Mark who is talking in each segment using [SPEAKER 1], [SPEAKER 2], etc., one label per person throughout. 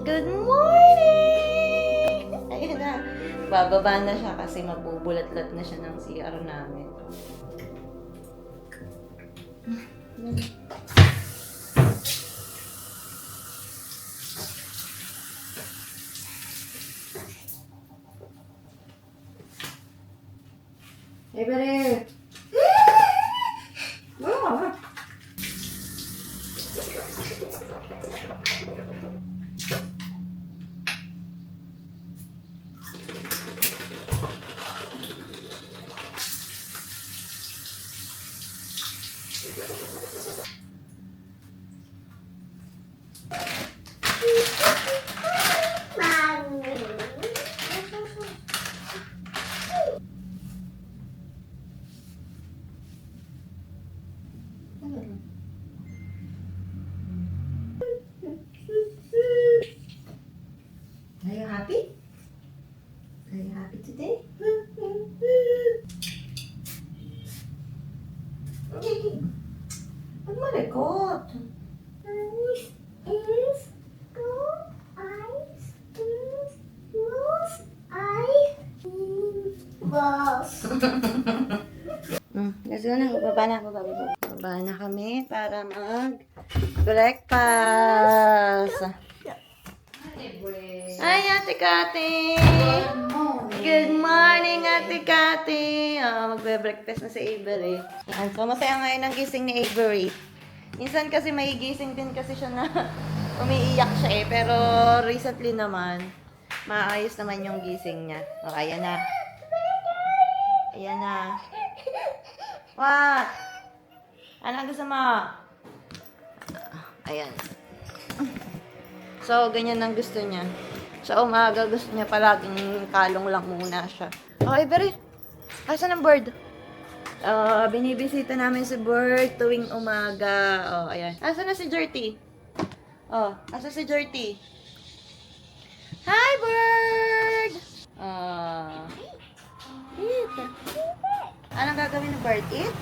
[SPEAKER 1] Good morning! Ayun na. Bababa na siya kasi mabubulat-lat na siya ng CR namin. Hey, Bere! Wala. Are you happy? Are you happy today? Huwag malikot. Let's go na. Baba na kami para mag-breakfast. Hi, Ate Kati! Good morning, Ate Kati! Oh, magbe-breakfast na si Avery. So, masaya ngayon ang gising ni Avery. Minsan kasi may gising din kasi siya na umiiyak siya eh. Pero recently naman, maayos naman yung gising niya. O, ayan na. Ayan na. What? Ano gusto mo? Ayan. So, ganyan ang gusto niya. Sa umaga, gusto niya palaging kalong lang muna siya. Oh, Avery! Asan ang bird? Binibisita namin si bird tuwing umaga. Oh, ayan. Asan na si Jerty? Oh, asan si Jerty? Hi, bird! Eat. Anong gagawin ng bird? Eat?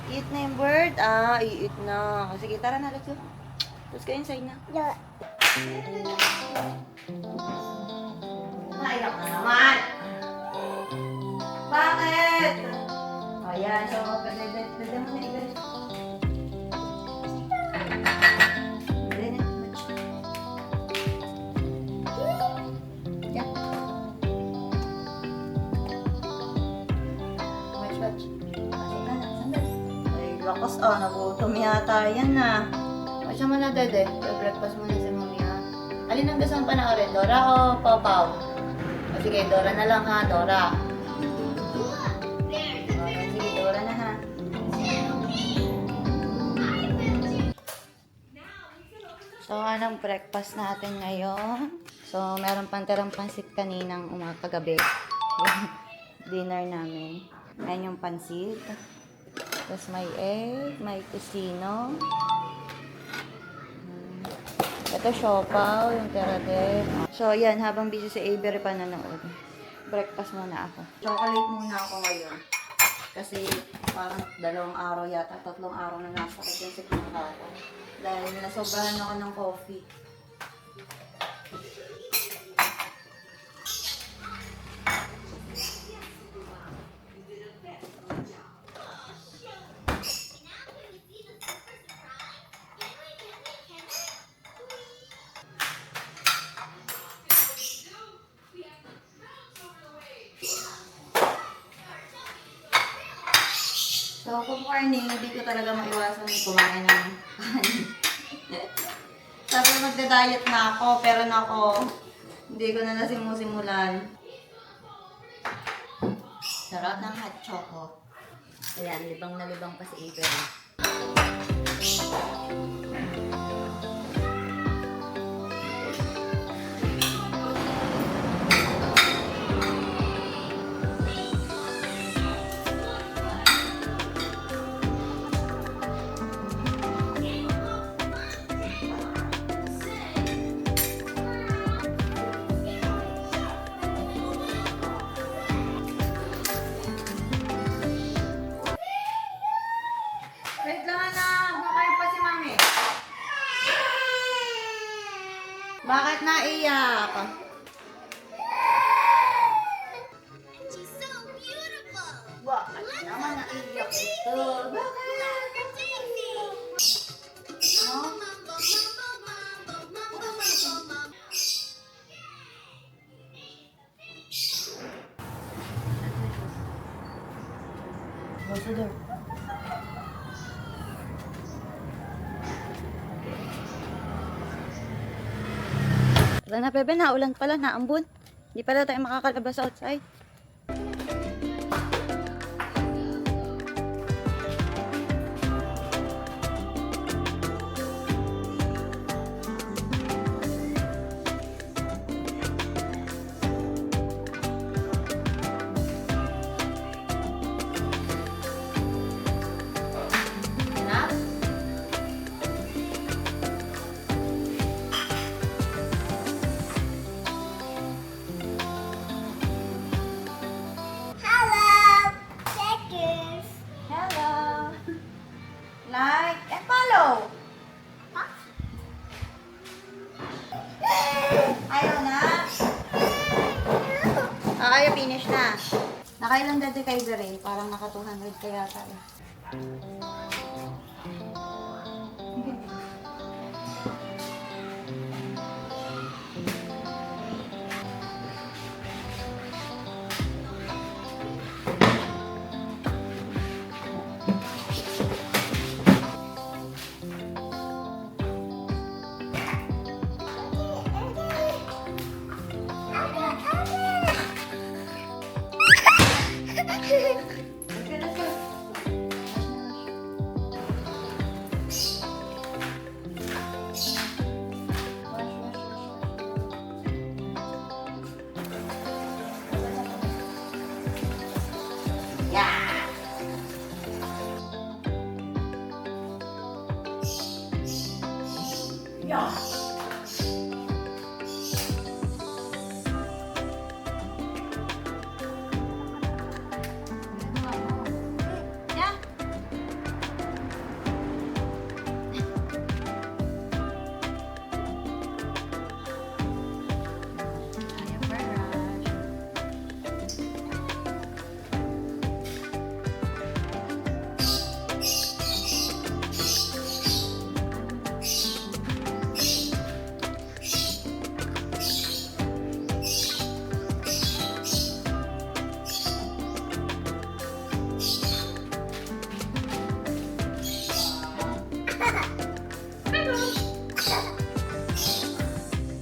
[SPEAKER 1] Eat na yung bird? I-eat na. Sige, tara na, let's go. Let's go inside na.
[SPEAKER 2] Yeah.
[SPEAKER 1] Naiyak na naman. Bakit? O yan, so magpagdagdag mo na ibig. Lakas nagutom yata yan na. Masya mo na, Dede. Breakfast muna si Mami, ha? Alin ang gusto mong panoorin? Dora o Pawpaw? O sige, Dora na lang, ha? Dora. Sige, Dora na, ha? So, anong breakfast natin ngayon? So, meron pantirang pansit kaninang kagabi. Dinner namin. Ayan yung pansit. Tapos may egg, may tocino. Ito siopaw, yung terade. So, yan. Habang busy si Avery pa nanood, breakfast muna ako. Chocolate muna ako ngayon. Kasi parang 2 araw yata, 3 araw na nasakit yung sikmang ako. Dahil nasobrahan ako ng coffee. So, kung morning, hindi ko talaga maiwasan kumain ng kanin. Sabi magda-diet na ako, pero hindi ko na nasimulan. Sarap ng hot choco. Ayan, libang na libang pa si Avery. Wait lang, anak. Makain pa si Mami. Bakit naiyak? Bakit naman naiyak ito? Bakit? No? Close the door. Wala na, bebe. Naulan pala. Naambun. Hindi pala tayo makakalabas outside. Enough? Hello. Like and follow. Ayaw na. Ayaw, finish na. Nakailan dati kay Bere? Parang naka 200 kaya tayo. Yeah. Yeah. Yeah. Ayaw pa rush.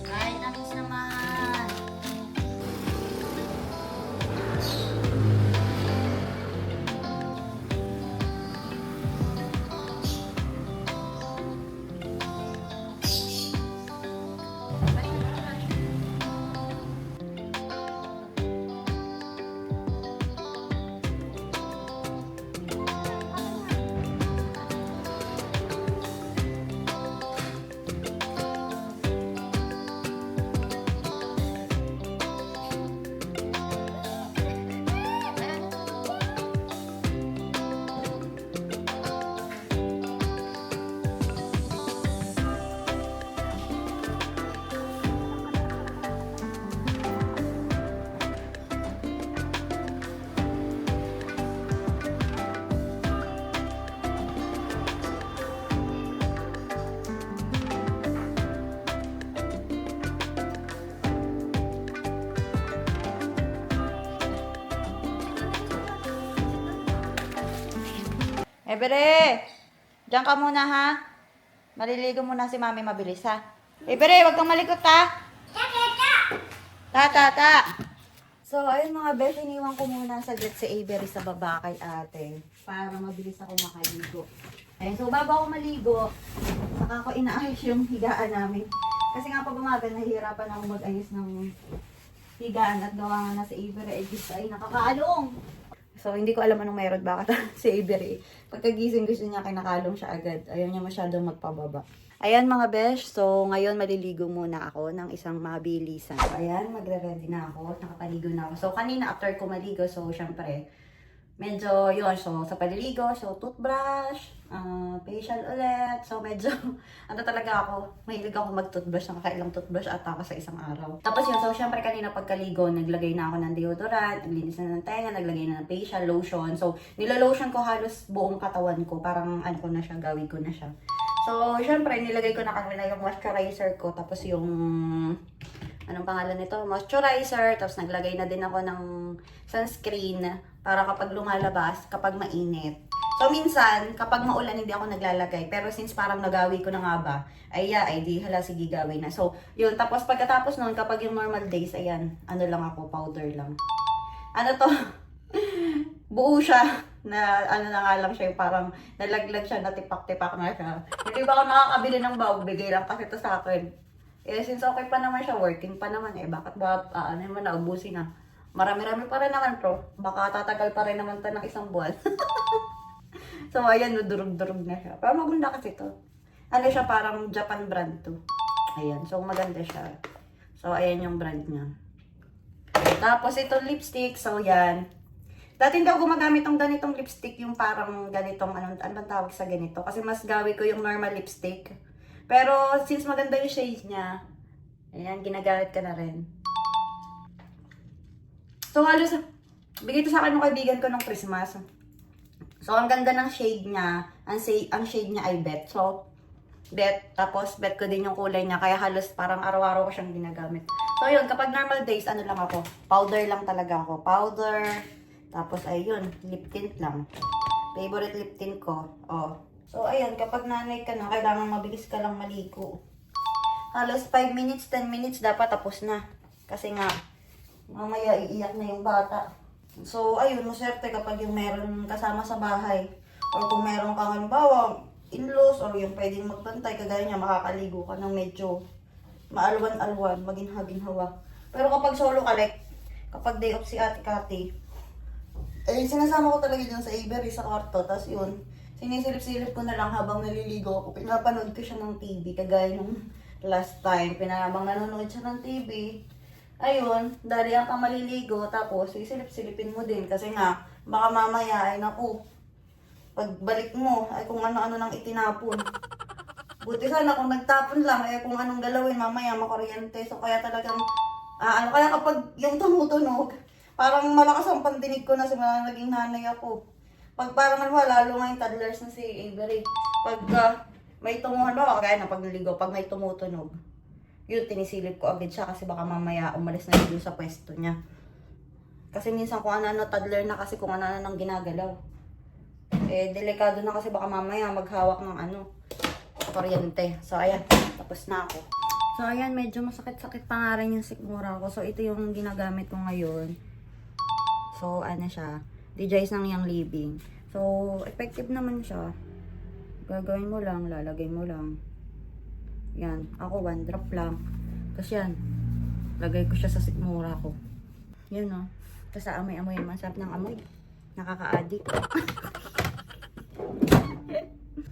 [SPEAKER 1] Ay, namiss naman. Bere, diyan ka muna ha. Maliligo muna si mami mabilis ha. Bere, wag kang malikot ha. Ta. So, ayun mga besh, iniwan ko muna saglit si Avery sa baba kay ate para mabilis ako makaligo. Ayun, so bago ako maligo, saka ko inaayos yung higaan namin. Kasi nga pag umaga, nahihirapan ako mag-ayos ng higaan at gawa nga na si Avery ay nakakaalong. So, hindi ko alam anong meron bakit si Avery. Pagkagising gusto niya kinakalong siya agad. Ayaw niya masyadong magpababa. Ayan mga besh, so ngayon maliligo muna ako ng isang mabilisan. So, ayan, magre-ready na ako. Nakapaligo na ako. So, kanina after ko maligo, so syempre,
[SPEAKER 2] medyo yun, so sa paliligo, so toothbrush, facial ulit. So medyo, ano talaga ako, mahilig ako mag-toothbrush, nakakailang toothbrush ata ako sa isang araw. Tapos yun, so syempre kanina pagkaligo, naglagay na ako ng deodorant, naglinis na ng tenga, naglagay na ng facial lotion. So nilalotion ko halos buong katawan ko, parang ano ko na siya, gawin ko na siya. So syempre nilagay ko na kanina yung moisturizer ko, tapos yung anong pangalan nito? Moisturizer. Tapos naglagay na din ako ng sunscreen para kapag lumalabas, kapag mainit. So minsan, kapag maulan hindi ako naglalagay. Pero since parang nagawi ko na nga ba, ay di hala sige gawin na. So yun, tapos pagkatapos nun, kapag yung normal days, ayan, ano lang ako, powder lang. Ano to? Buo siya na ano na nga lang siya, yung parang nalaglag siya, natipak-tipak na siya. Hindi ba ako nakakabili ng bawag, bigay lang kasi ito sa akin. Eh, since okay pa naman siya, working pa naman eh, bakit ba, ano naman na, ubusin na. Marami-rami pa rin naman to. Baka tatagal pa rin naman to ng isang buwan. So, ayan, durug-durug na siya. Pero maganda kasi to. Ano siya, parang Japan brand to. Ayan, so maganda siya. So, ayan yung brand niya. Tapos, itong lipstick, so yan. Dati hindi ako gumagamit ng ganitong lipstick, yung parang ganitong, ano bang tawag sa ganito? Kasi mas gawi ko yung normal lipstick. Pero, since maganda yung shade niya, ayan, ginagamit ka na rin. So, halos, bigay ito sa akin ng kaibigan ko ng Christmas. So, ang ganda ng shade niya. Ang shade niya ay bet. So, bet. Tapos, bet ko din yung kulay niya. Kaya halos parang araw-araw ko siyang ginagamit. So, yun, kapag normal days, ano lang ako? Powder lang talaga ako. Powder. Tapos, ayun, lip tint lang. Favorite lip tint ko. Oh. So, ayan, kapag nanay ka na, kailangan mabilis ka lang maligo. Halos 5 minutes, 10 minutes, dapat tapos na. Kasi nga, mamaya iiyak na yung bata. So, ayun, maswerte kapag yung meron kasama sa bahay. Or kung meron kang halimbawa, in-laws, or yung pwedeng magbantay, kagaya niya, makakaligo ka ng medyo maalwan-alwan, maginhawa. Pero kapag solo ka, like, kapag day off si Ate Cathy, eh, sinasama ko talaga dyan sa Avery, sa kwarto, tapos yun, sinisilip-silip ko na lang habang naliligo ako. Pinapanood ko siya ng TV, kagaya nung last time, pinabang nanonood siya ng TV. Ayun, dali ang kang maliligo, tapos sisilip-silipin mo din. Kasi nga, baka mamaya, ay naku, pagbalik mo, ay kung ano-ano nang itinapon. Buti sana kung nagtapon lang, ay kung anong galawin, mamaya makuryente. So kaya talagang, kaya kapag yung tumutunog, parang malakas ang pandinig ko na simula naging nanay ako. Pag parang lalo nga yung toddlers na si Avery. Pag may tumuhan ba, kaya na pag naligo, pag may tumutunog, yun, tinisilip ko agad siya kasi baka mamaya umalis na yun sa pwesto niya. Kasi minsan kung ano-ano, toddler na kasi kung ano-ano nang ginagalaw. Eh, delikado na kasi baka mamaya maghawak ng kuryente. So, ayan, tapos na ako. So, ayan, medyo masakit-sakit pa nga rin yung sikmura ko. So, ito yung ginagamit ko ngayon. So, ano siya, DJs ng Young Living. So, effective naman siya. Gagawin mo lang, lalagay mo lang. Yan, ako 1 drop lang. Tapos yan, lagay ko siya sa sikmura ko. Yan o. Tapos sa amoy-amoy naman, sarap ng amoy. Nakaka-addict.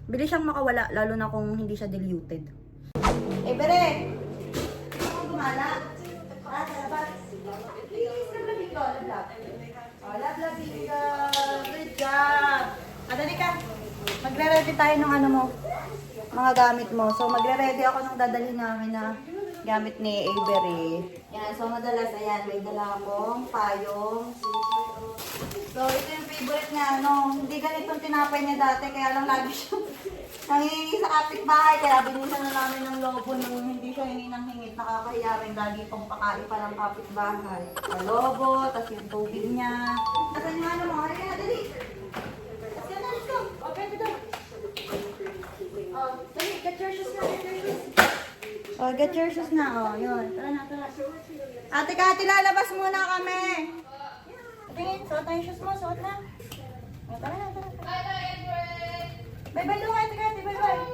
[SPEAKER 2] Bilis siyang makawala, lalo na kung hindi siya diluted. Eh, Bere! Ano gumala? Good job! Adali ka. Magre-ready tayo ng ano mo, mga gamit mo. So, magre-ready ako ng dadalhin namin na gamit ni Avery. Yan, so madalas, ayan, may dala akong payong. So, ito yung favorite niya, hindi ganitong tinapay niya dati, kaya lang lagi siya nangingi sa kapitbahay, kaya binisan na namin ng lobo nung hindi siya hingi ng hingit, nakakahiya rin, lagi pang pakain pa ng kapitbahay. Sa lobo, tas yung tubig niya. Asan yung ano mo? Halika na, dali! Asan na, let's go! O, pwede daw. Oh, dali, get your shoes na, get your shoes. Oh, get your shoes na, oh, yun. Tara na, tara. Ate Cathy, lalabas muna kami. Tingin, suot na yung shoes mo, suot na. Oh, tara na, tara. Bye-bye daw, Ate Cathy, bye-bye.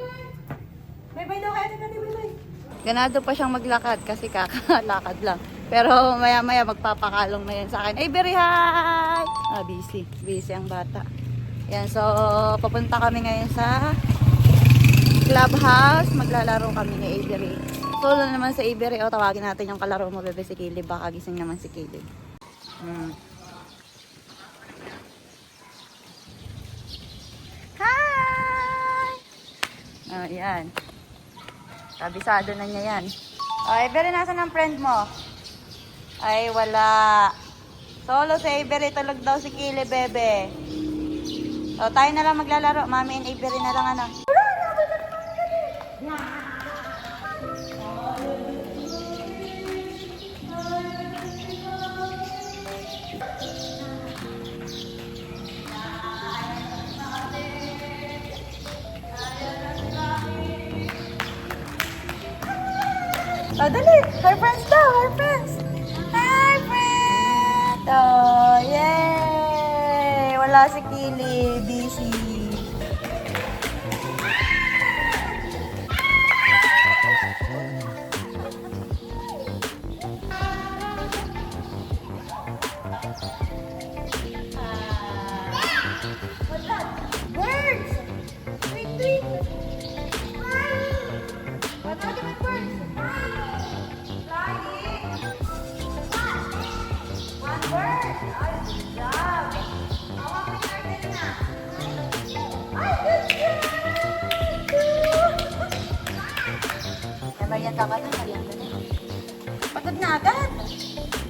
[SPEAKER 2] Bye-bye daw, Ate Cathy, bye-bye. Ganado pa siyang maglakad kasi kakalakad lang. Pero maya-maya magpapakalong na yan sa akin. Ay, very hi! Busy. Busy ang bata. Yan, so papunta kami ngayon sa clubhouse. Maglalaro kami ni Avery. Solo naman sa Avery. O, tawagin natin yung kalaro mo, bebe, si Caleb. Baka gising naman si Caleb. Oh, yan. Kabisado na niya yan. Oh, Avery, nasa ng friend mo? Ay, wala. Solo si Avery, tulog daw si Kili, bebe. So, tayo na lang maglalaro. Mami and Avery na lang, ano. Oh, dali. Hi, friends daw. Hi, friends. Hi, friends. Oh, yay. Wala si Kili. Busy. Birds! Tweet, tweet! What are the birds? Flying! One bird! Ay, good job! Hawak mo yung turtle na! Ay, good job! Marian ka ba na? Marian ka na. Pagod na agad!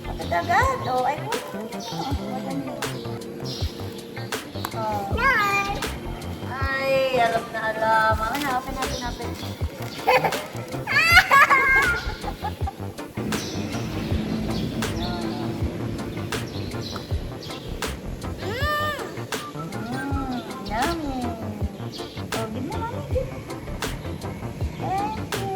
[SPEAKER 2] Pagod agad! Oh, ay po! Ay, alam na alam. Mama, hanapin. Yummy. Oh, give me mommy. Thank you.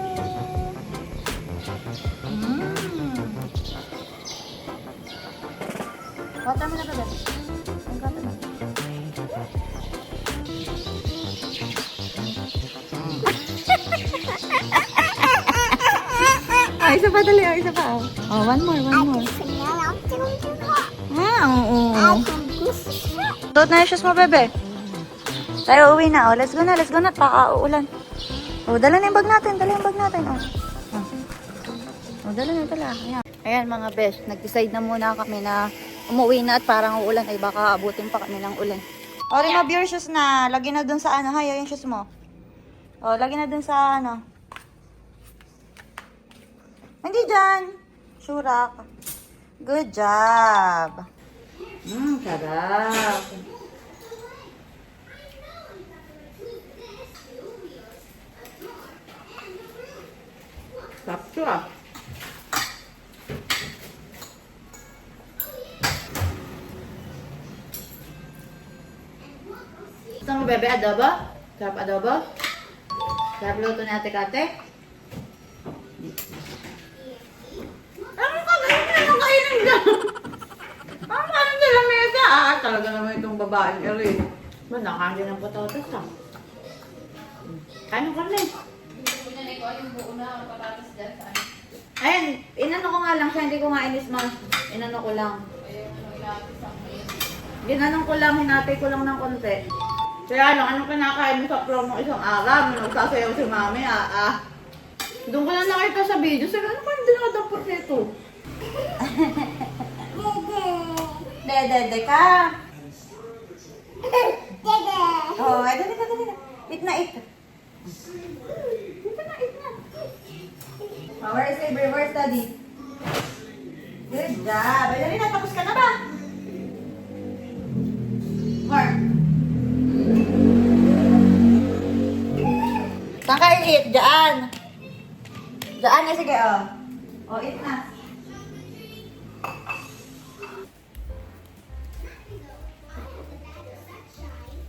[SPEAKER 2] Kota mo na ba, Bebe? Ang kota mo. Oh, isa pa dali. Oh, isa pa. Oh, one more. Oo. Suot na yung shoes mo, bebe. Tayo uwi na. Oh, let's go na. Pakauulan. Oh, dala na yung bag natin. Oh. Dala. Ayan mga besh. Nag-decide na muna kami na umuwi na at parang uulan. Ay baka abutin pa kami ng ulan. Oh, remove your shoes na. Lagi na dun sa ano. Hayo yung shoes mo. Oh, lagi na dun sa ano. Hindi dyan. Surak. Good job. Sarap. Sapso ah. Gusto mo, bebe, adobo? Sarap adobo? Sarap luto ni Ate Kate? Ano ka ganyan? Ano kainin dyan? Ang ano nila mesa? Talaga naman itong babaeng eri. Ba, nakain ng patatas ah. Kain mo kami.
[SPEAKER 3] Pinanay ko yung buo na patatas dyan sa ano.
[SPEAKER 2] Ayun, inano ko nga lang siya, hindi ko nga inis ma. Inano ko lang.
[SPEAKER 3] Ayun, ano, ilapis ang ngayon.
[SPEAKER 2] Ginanong ko lang, hinatay ko lang ng konti. Kaya lang, anong kinakain mo sa promo isang araw? Nagsasayaw si mami, Doon ko lang nakita sa video. Sabi, ano ba hindi nakadapot nito? Dede ka. Oh, ay, dali ka. Eat na. Oh, where is Avery? Where's Daddy? Good job. Ay, dali na. Tapos ka na ba? Mark. Saan ka i-eat? Diyan. Diyan na, sige, oh. Oh, eat na.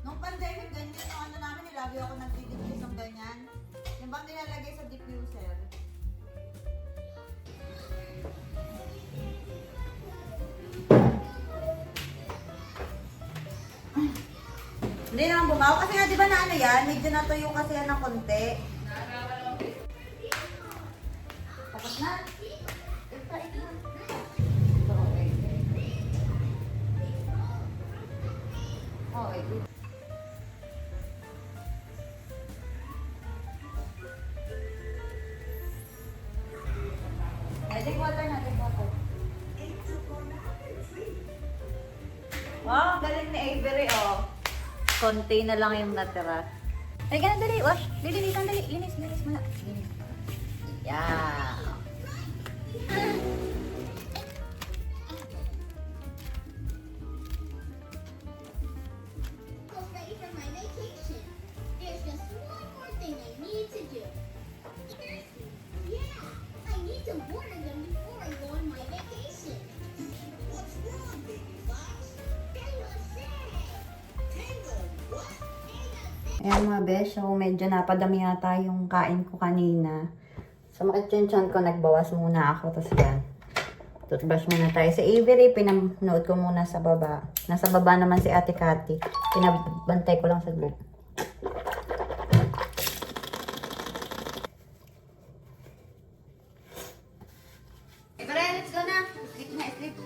[SPEAKER 2] Nung pandemic, ganyan yung ano namin, lagi ako nag-diffuse ng ganyan. Yung bang nilalagay sa diffuser. Hindi naman bumaw. Kasi nga, di ba na ano yan? Medyo natuyo kasi yan ng konti. Tapos na. Ito. Okay. Take water na, take water. Wow, galing ni Avery, oh. Konti na lang yung natira. Ay, ganun, dali. Wash. Lilinisan, dali. Linis muna. Linis. Yeah.
[SPEAKER 4] Almost ready for my vacation. There's just one more thing I need to do. Yeah, I need to water them before I go on my vacation. What's wrong, baby fox? Tango said. Tango what? Tango said.
[SPEAKER 2] Ayan mga besh, so medyo napadami yata yung kain ko kanina. Sumakit yung tiyan ko, nagbawas muna ako. Tapos yan, toothbrush muna tayo. Sa Avery, pinanood ko muna sa baba. Nasa baba naman si Ate Cathy. Pinabantay ko lang sa group. Let's go na. Sleep na, sleep.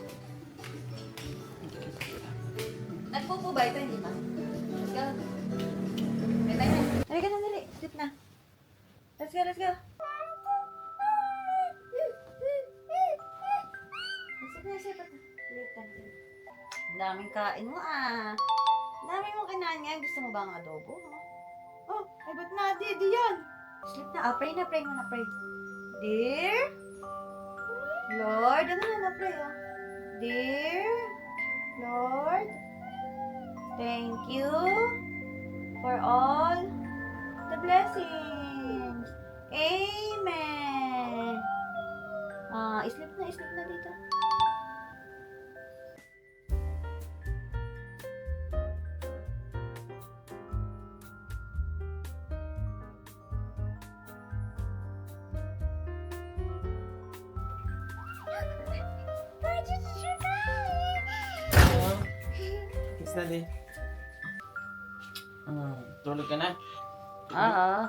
[SPEAKER 2] Nagpupo ba ito? Hindi ba? Let's go. Halika na, dali. Sleep na. Let's go, let's go. Sleep na. Ang daming kain mo ah. Ang daming mo kinain ngayon. Gusto mo ba ang adobo? Oh, ay ba't na? Di yan. Sleep na. Ah, pray na, pray mo na, pray. Dear Lord, ano na pray oh. Dear Lord, thank you for all the blessings. Amen. Sleep na dito.
[SPEAKER 5] Kiss na din. Tulog ka na?
[SPEAKER 2] Oo.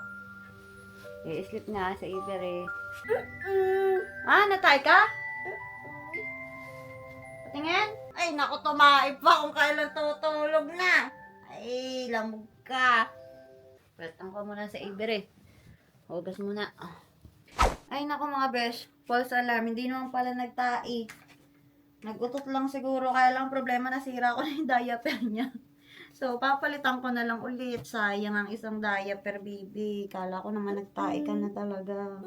[SPEAKER 2] I-sleep na sa Avery. Natay ka? Patingin? Ay, naku, tumaib pa kung kailan tutulog na. Ay, lamog ka. Pwetang ko muna sa Avery. Hugas muna. Ay, naku mga besh. False alarm. Hindi naman pala nagtai. Nagutot lang siguro. Kaya lang problema, nasira ko na yung diaper niya. So, papalitan ko na lang ulit. Sayang ang isang diaper, baby. Kala ko naman nagtai ka na talaga.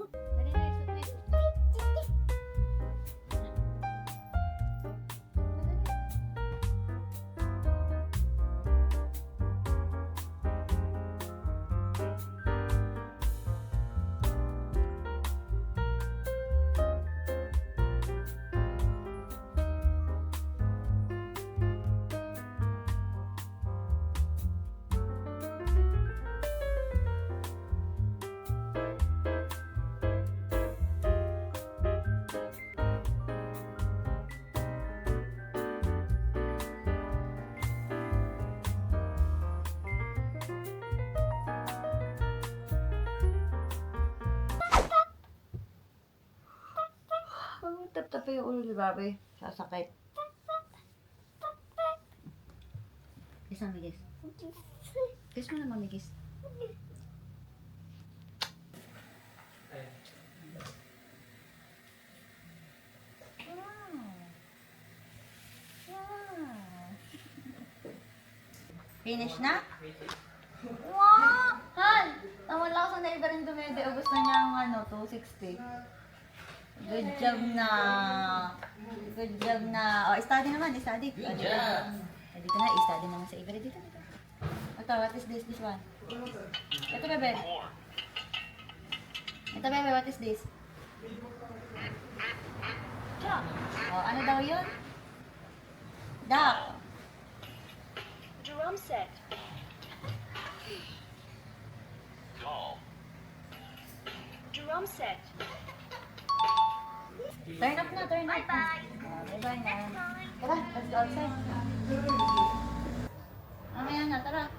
[SPEAKER 2] Tap-tap yung ulo ni Bobby. Sasakit. Kiss na, Migis. Kiss mo naman, Migis. Finish na? Wow! Han! Nawala ko sa neighbor yung dumede. Ubus na niya ang 260. Good job na. Good job na. O, study naman. Study. Good job. Dito na. I-study naman sa Avery. Dito. Ito, what is this? This one. Ito, bebe. Ito, bebe. What is this? Duck. O, ano daw yun? Duck.
[SPEAKER 6] Drum set. Drum set.
[SPEAKER 2] Turn up na, turn up. Bye-bye. Bye-bye na. Tara, let's go outside. Mamaya na, tara.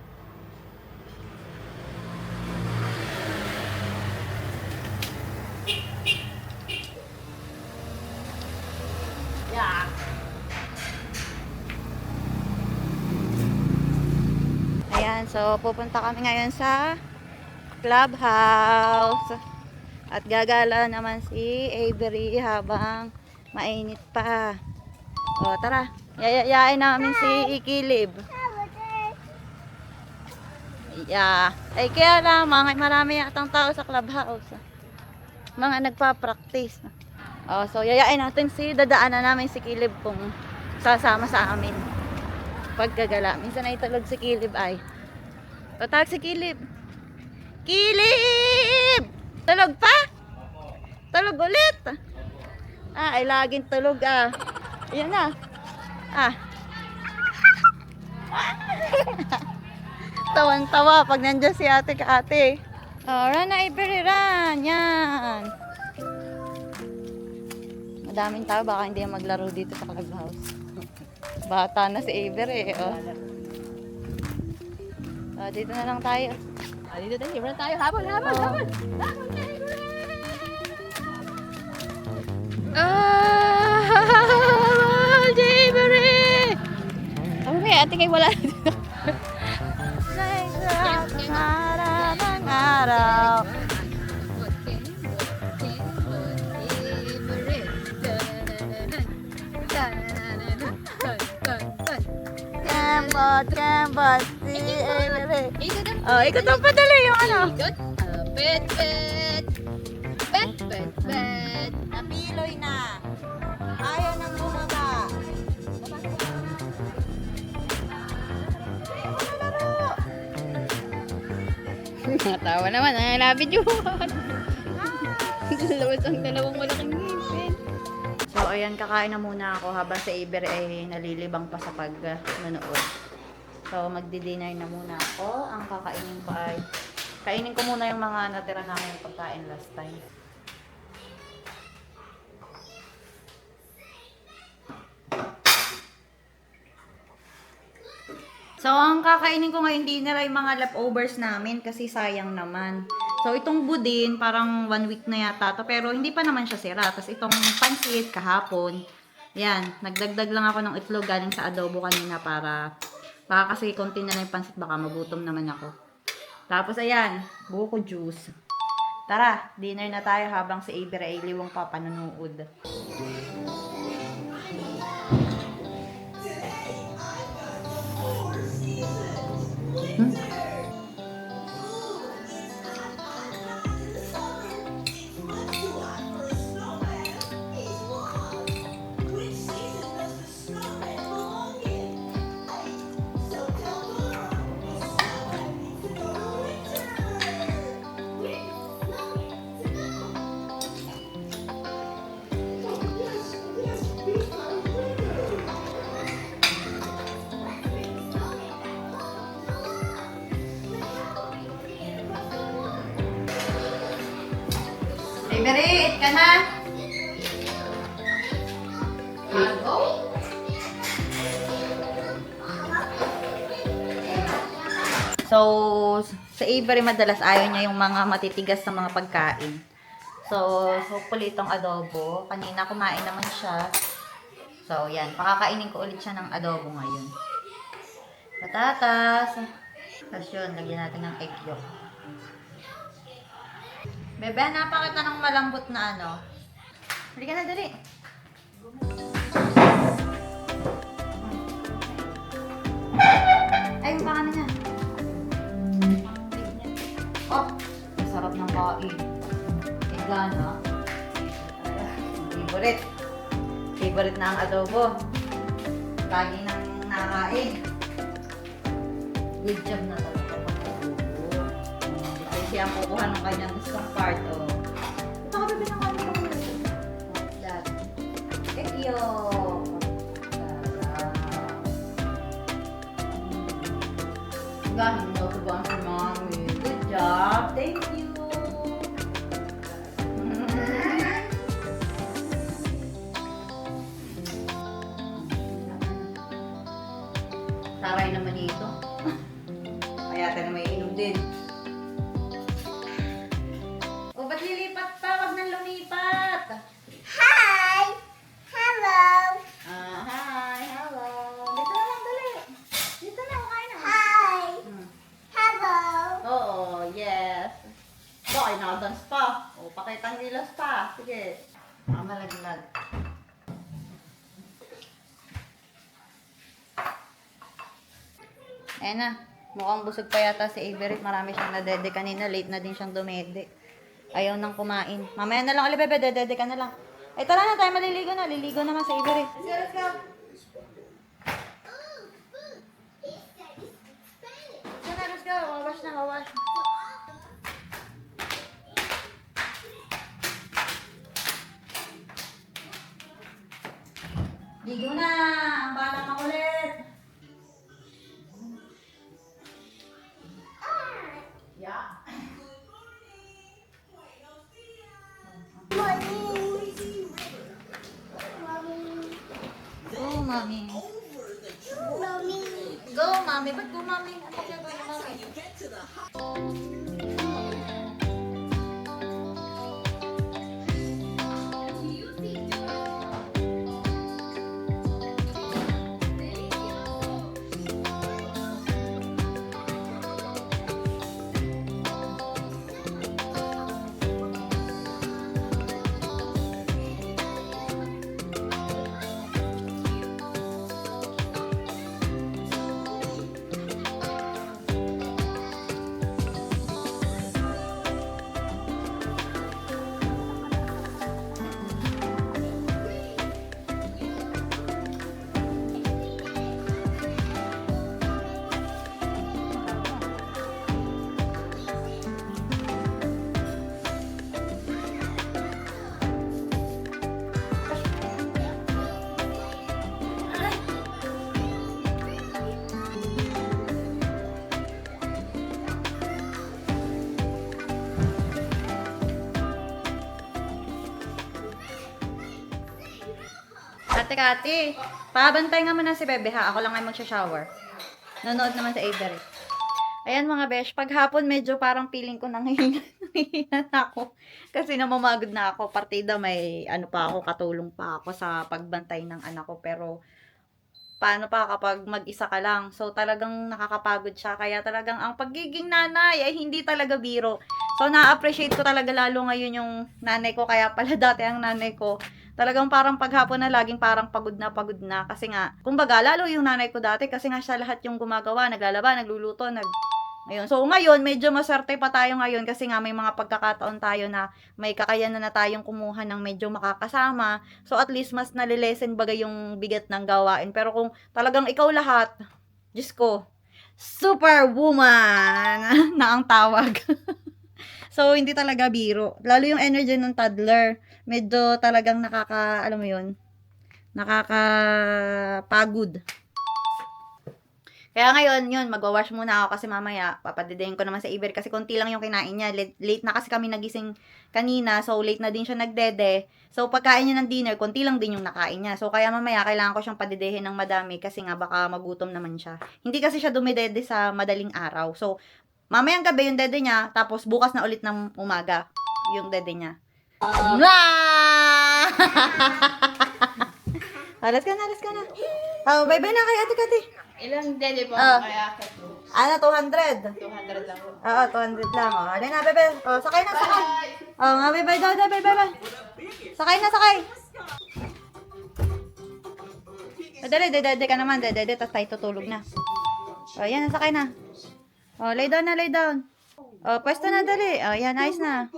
[SPEAKER 2] Yeah. Ayan, so pupunta kami ngayon sa clubhouse. At gagala naman si Avery habang mainit pa. O, tara. Yayayain namin si Ikilib.
[SPEAKER 1] Yeah. Ay, kaya lamang, ay marami yatang tao sa clubhouse. Mga nagpa-practice. Oh, so, yayain natin dadaanan namin si Kilib kung sasama sa amin. Pagkagala. Minsan ay tulog si Kilib ay. Tatawag si Kilib. Kilib! Tulog pa? Tulog ulit? Ah, ay laging tulog ah. Ayan na. Ah. Tawan-tawa pag nandiyan si ate ka ate. Oh, run na Ibery, run. Yan. Madaming tao, baka hindi maglaro dito sa clubhouse. Bata na si Ibery. Oh. Oh, dito na lang tayo.
[SPEAKER 3] Ah, dito tayo. Run tayo. Habol, habol, habol.
[SPEAKER 1] Ah, Ibery!
[SPEAKER 3] Okay, ate kayo wala.
[SPEAKER 1] Araw ng araw. Kembot, si Ibery. Oh, ikot ang padali yung ano.
[SPEAKER 3] Bet, bet. Bet, bet, bet.
[SPEAKER 1] Napiloy na. Ayaw nang bumaba.
[SPEAKER 3] Natawa naman. I love you. Labas ang dalawang malaking ngipin.
[SPEAKER 1] So, ayan, kakain na muna ako habang si Ibery ay nalilibang pa sa pag-manood. So, magdi-dinner na muna ako. Ang kakainin ko ay, kainin ko muna yung mga natira namin pagkain last time. So, ang kakainin ko ngayon dinner ay mga leftovers namin kasi sayang naman. So, itong budin, parang 1 week na yata to, pero hindi pa naman siya sira. Tapos itong pansit kahapon, yan, nagdagdag lang ako ng itlog galing sa adobo kanina para, baka kasi konti na lang yung pansit, baka magutom naman ako. Tapos ayan, buko juice. Tara, dinner na tayo habang si Ibery ay liwang pa panunood. Ibery, eat ka na! So, sa Ibery madalas ayaw niya yung mga matitigas na mga pagkain. So, hopefully itong adobo. Kanina kumain naman siya. So, yan. Pakakainin ko ulit siya ng adobo ngayon. Patatas. Tapos yun, lagyan natin ng egg yolk. Bebe, napakita ng malambot na ano. Hali ka na, dali. Ay, yung baka na niya. Oh, masarap ng kain. Gana. Favorite. Favorite na ang adobo. Lagi nang nakain. Good job na talaga pag adobo. Kasi siya ang kukuha ng kanyang gustong part. Oh. Ito ka bebe ng kanyang part. What's that? Egg yolk. Gahin mo ito ba ang si Mommy? Good job. Thank you. Taray naman ito. Kaya tayo may inom din. O, ba't lilipat pa? Wag nang lumipat.
[SPEAKER 4] Hi! Hello!
[SPEAKER 1] Ah, hi. Hello. Dito na lang, dali. Dito na, kain na.
[SPEAKER 4] Hi!
[SPEAKER 1] Hmm.
[SPEAKER 4] Hello!
[SPEAKER 1] Oo, yes. Bakit nakadance pa? O, pakitang nilas pa. Sige. Malaglag. Ayan na. Mukhang busog pa yata si Avery. Marami siyang nadede kanina. Late na din siyang dumede. Ayaw nang kumain. Mamaya na lang ulit, bebe. Dedede ka na lang. Ay, tara na tayo. Maliligo na. Liligo naman si Avery.
[SPEAKER 3] Let's go.
[SPEAKER 1] Let's go. Wawash na, wawash. Ligo na! Ang batang makulit!
[SPEAKER 3] Yeah.
[SPEAKER 1] Go, mami. Go, mami. Ba't go, mami? Ano kaya ba yung mami? Ate Kati, pabantay nga muna si Bebe ha. Ako lang ay magsha-shower. Nanonood naman sa Avery. Ayan mga besh, pag hapon medyo parang feeling ko nangihinga na ako. Kasi namamagod na ako. Partida may ano pa ako, katulong pa ako sa pagbantay ng anak ko. Pero paano pa kapag mag-isa ka lang. So talagang nakakapagod siya. Kaya talagang ang pagiging nanay ay hindi talaga biro. So na-appreciate ko talaga lalo ngayon yung nanay ko. Kaya pala dati ang nanay ko. Talagang parang paghapon na laging parang pagod na pagod na. Kasi nga, kumbaga lalo yung nanay ko dati. Kasi nga siya lahat yung gumagawa. Naglalaba, nagluluto, Ayun. So ngayon, medyo maswerte pa tayo ngayon. Kasi nga may mga pagkakataon tayo na may kakayanan na tayong kumuha ng medyo makakasama. So at least mas nalilesen bagay yung bigat ng gawain. Pero kung talagang ikaw lahat, Diyos ko, superwoman na ang tawag. So, hindi talaga biro. Lalo yung energy ng toddler, medyo talagang alam mo yun, nakakapagod. Kaya ngayon, yun, magwawash muna ako kasi mamaya, papadidayin ko naman sa Iber kasi konti lang yung kinain niya. Late na kasi kami nagising kanina, so late na din siya nagdede. So, pagkain niya ng dinner, konti lang din yung nakain niya. So, kaya mamaya, kailangan ko siyang padidehin ng madami kasi nga baka magutom naman siya. Hindi kasi siya dumidede sa madaling araw. So, mamayang gabi yung dede niya, tapos bukas na ulit ng umaga yung dede niya. Alas ka na. Oh, bye-bye na kay Ate Kati.
[SPEAKER 3] Ilang dede po
[SPEAKER 1] Ah.
[SPEAKER 3] kaya ako?
[SPEAKER 1] Ano, 200?
[SPEAKER 3] 200 lang po.
[SPEAKER 1] Oo, 200 lang. Oh, alin na, bebe. Oh, sakay na, sakay. Oh, nga, bye-bye daw, bye-bye. Sakay na, sakay. Oh, dede ka naman, dede, tapos tayo tutulog na. Oh, yan, sakay na. Oh, lay down na, lay down. Oh, pwesto na, dali. Oh, yan, ayos na.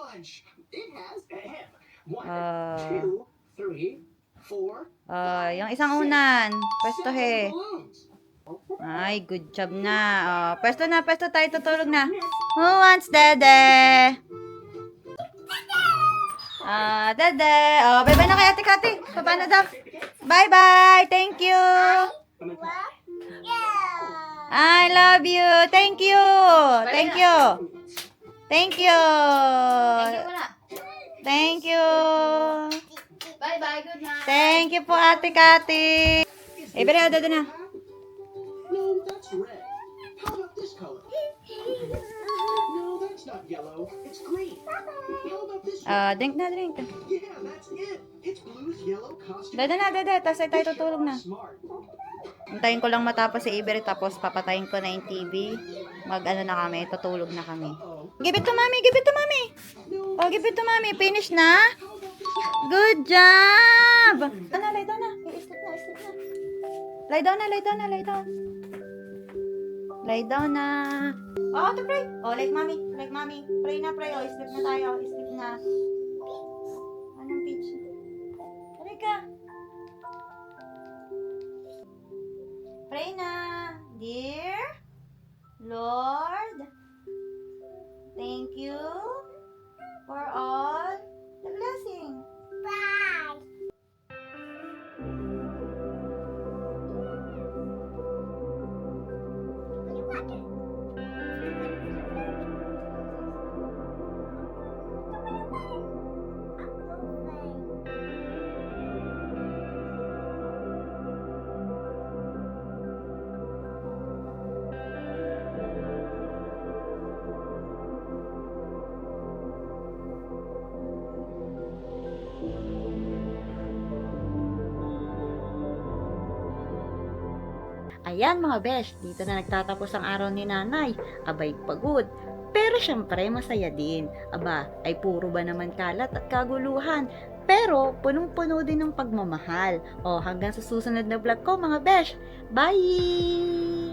[SPEAKER 1] Yung isang unan. Pwesto he. Ay, good job na. Oh, pwesto tayo, tutulog na. Who wants dede? Dede. Oh, bye-bye na kay Ate Kati. Baba na daw. Bye-bye. Thank you. I love you. Thank you. Thank you. Thank you.
[SPEAKER 3] Thank you muna.
[SPEAKER 1] Thank you.
[SPEAKER 3] Bye-bye. Good night.
[SPEAKER 1] Thank you po, Ate Kati. Bere, dede na.
[SPEAKER 7] No, that's red. How about this color? No, that's not yellow. It's green. How about this one?
[SPEAKER 1] Drink na, drink.
[SPEAKER 7] Yeah, that's it. It's Blue's yellow costume.
[SPEAKER 1] Dede na, dede. Tapos ay tayo tutulog na.
[SPEAKER 7] Smart.
[SPEAKER 1] Antayin ko lang matapos si Iber, tapos papatayin ko na yung TV. Mag-ano na kami, tutulog na kami. Give it to mommy, give it to mommy. Oh, give it to mommy. Finish na? Good job! Lay down na. I-sleep na. Lay down na.
[SPEAKER 2] Pray daw na. Oh, to pray. Oh, like mommy. Like mommy. Pray na, pray. Oh, sleep na tayo. Sleep na. Anong peach? Halika. Pray na. Dear Lord, thank you for all the blessing.
[SPEAKER 4] Bye.
[SPEAKER 2] Ayan mga besh, dito na nagtatapos ang araw ni nanay. Abay pagod. Pero syempre masaya din. Aba, ay puro ba naman kalat at kaguluhan. Pero punong-puno din ng pagmamahal. O hanggang sa susunod na vlog ko mga besh. Bye!